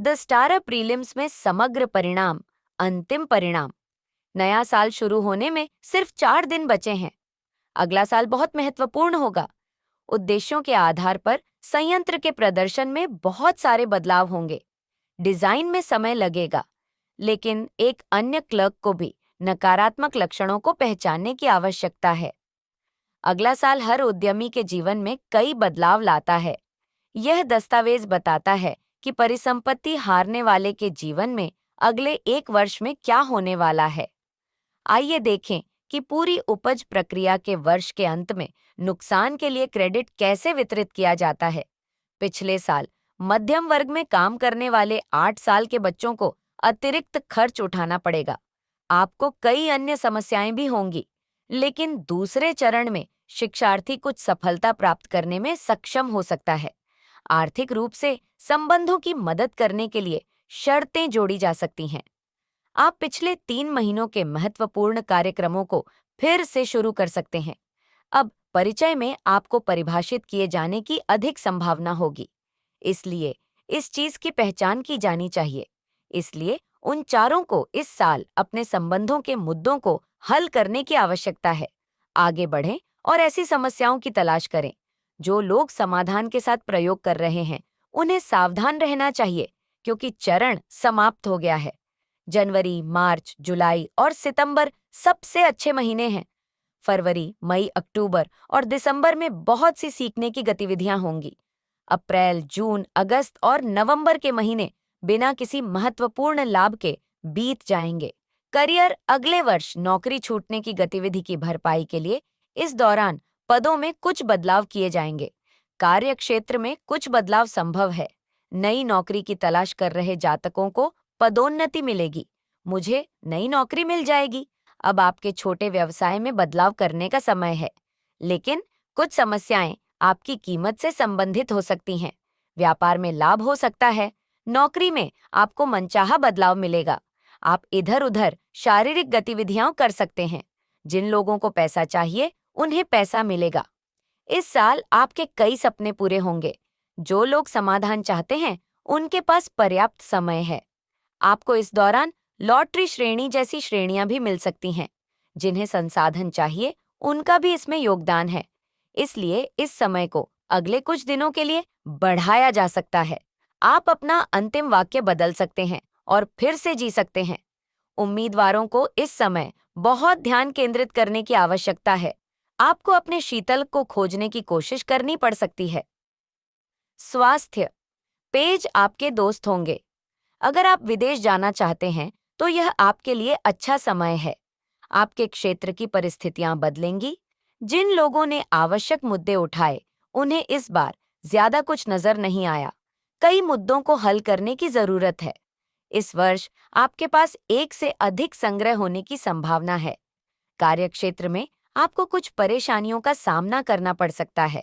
The star prelims में समग्र परिणाम, अंतिम परिणाम। नया साल शुरू होने में सिर्फ 4 दिन बचे हैं। अगला साल बहुत महत्वपूर्ण होगा। उद्देश्यों के आधार पर संयंत्र के प्रदर्शन में बहुत सारे बदलाव होंगे। डिजाइन में समय लगेगा, लेकिन एक अन्य क्लर्क को भी नकारात्मक लक्षणों को पहचानने की आवश्यकता है। अगला साल हर उद्यमी के जीवन में कई बदलाव लाता है। यह दस्तावेज बताता है कि परिसंपत्ति हारने वाले के जीवन में अगले 1 वर्ष में क्या होने वाला है। आइए देखें कि पूरी उपज प्रक्रिया के वर्ष के अंत में नुकसान के लिए क्रेडिट कैसे वितरित किया जाता है। पिछले साल मध्यम वर्ग में काम करने वाले 8 साल के बच्चों को अतिरिक्त खर्च उठाना पड़ेगा। आपको कई अन्य समस्याएं भी होंगी, लेकिन दूसरे चरण में शिक्षार्थी कुछ सफलता प्राप्त करने में सक्षम हो सकता है। आर्थिक रूप से संबंधों की मदद करने के लिए शर्तें जोड़ी जा सकती हैं। आप पिछले 3 महीनों के महत्वपूर्ण कार्यक्रमों को फिर से शुरू कर सकते हैं। अब परिचय में आपको परिभाषित किए जाने की अधिक संभावना होगी, इसलिए इस चीज की पहचान की जानी चाहिए। इसलिए उन चारों को इस साल अपने संबंधों के मुद्दों को हल करने की आवश्यकता है। आगे बढ़ें और ऐसी समस्याओं की तलाश करें। जो लोग समाधान के साथ प्रयोग कर रहे हैं, उन्हें सावधान रहना चाहिए, क्योंकि चरण समाप्त हो गया है। जनवरी, मार्च, जुलाई और सितंबर सबसे अच्छे महीने हैं। फरवरी, मई, अक्टूबर और दिसंबर में बहुत सी सीखने की गतिविधियां होंगी। अप्रैल, जून, अगस्त और नवंबर के महीने बिना किसी महत्वपूर्ण लाभ के बीत जाएंगे। करियर अगले वर्ष नौकरी छूटने की गतिविधि की भरपाई के लिए इस दौरान पदों में कुछ बदलाव किए जाएंगे। कार्य क्षेत्र में कुछ बदलाव संभव है। नई नौकरी की तलाश कर रहे जातकों को पदोन्नति मिलेगी। मुझे नई नौकरी मिल जाएगी। अब आपके छोटे व्यवसाय में बदलाव करने का समय है, लेकिन कुछ समस्याएं आपकी कीमत से संबंधित हो सकती हैं। व्यापार में लाभ हो सकता है। नौकरी में आपको मनचाहा बदलाव मिलेगा। आप इधर-उधर शारीरिक गतिविधियां कर सकते हैं। जिन लोगों को पैसा चाहिए, उन्हें पैसा मिलेगा। इस साल आपके कई सपने पूरे होंगे। जो लोग समाधान चाहते हैं, उनके पास पर्याप्त समय है। आपको इस दौरान लॉटरी श्रेणी जैसी श्रेणियां भी मिल सकती हैं। जिन्हें संसाधन चाहिए, उनका भी इसमें योगदान है। इसलिए इस समय को अगले कुछ दिनों के लिए बढ़ाया जा सकता है। आप अपना अंतिम वाक्य बदल सकते हैं और फिर से जी सकते हैं। उम्मीदवारों को इस समय बहुत ध्यान केंद्रित करने की आवश्यकता है। आपको अपने शीतल को खोजने की कोशिश करनी पड़ सकती है। स्वास्थ्य, पेज आपके दोस्त होंगे। अगर आप विदेश जाना चाहते हैं, तो यह आपके लिए अच्छा समय है। आपके क्षेत्र की परिस्थितियां बदलेंगी। जिन लोगों ने आवश्यक मुद्दे उठाए, उन्हें इस बार ज्यादा कुछ नजर नहीं आया। कई मुद्दों को हल करने की जरूरत है। इस वर्ष आपके पास एक से अधिक संग्रह होने की संभावना है। कार्यक्षेत्र में आपको कुछ परेशानियों का सामना करना पड़ सकता है।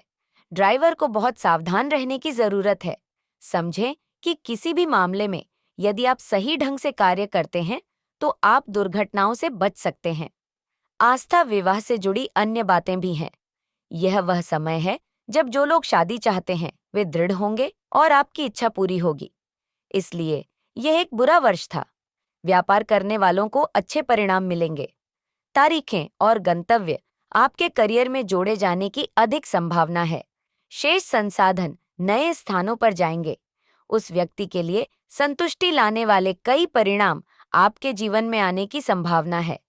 ड्राइवर को बहुत सावधान रहने की जरूरत है। समझें कि किसी भी मामले में यदि आप सही ढंग से कार्य करते हैं, तो आप दुर्घटनाओं से बच सकते हैं। आस्था विवाह से जुड़ी अन्य बातें भी हैं। यह वह समय है जब जो लोग शादी चाहते हैं, वे दृढ़ होंगे और आपकी इच्छा पूरी होगी। इसलिए यह एक बुरा वर्ष था। व्यापार करने वालों को अच्छे परिणाम मिलेंगे। तारीखें और गंतव्य आपके करियर में जोड़े जाने की अधिक संभावना है। शेष संसाधन नए स्थानों पर जाएंगे। उस व्यक्ति के लिए संतुष्टि लाने वाले कई परिणाम आपके जीवन में आने की संभावना है।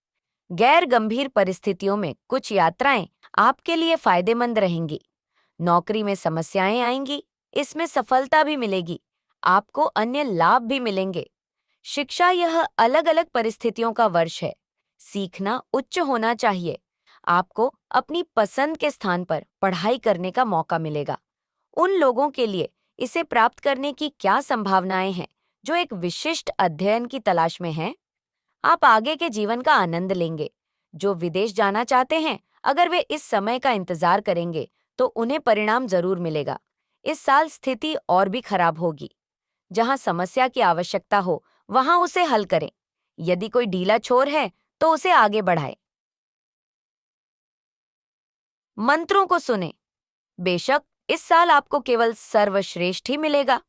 गैर गंभीर परिस्थितियों में कुछ यात्राएं आपके लिए फायदेमंद रहेंगी। नौकरी में समस्याएं आएंगी, इसमें सफलता भी मिलेगी। आपको अन्य लाभ भी मिलेंगे। शिक्षा यह अलग-अलग परिस्थितियों का वर्ष है। सीखना उच्च होना चाहिए। आपको अपनी पसंद के स्थान पर पढ़ाई करने का मौका मिलेगा। उन लोगों के लिए इसे प्राप्त करने की क्या संभावनाएं हैं जो एक विशिष्ट अध्ययन की तलाश में हैं? आप आगे के जीवन का आनंद लेंगे। जो विदेश जाना चाहते हैं, अगर वे इस समय का इंतजार करेंगे, तो उन्हें परिणाम जरूर मिलेगा। इस साल स्थिति और भी खराब होगी। जहां समस्या की आवश्यकता हो, वहां उसे हल करें। यदि कोई ढीला छोर है, तो उसे आगे बढ़ाएं। मंत्रों को सुने। बेशक इस साल आपको केवल सर्वश्रेष्ठ ही मिलेगा।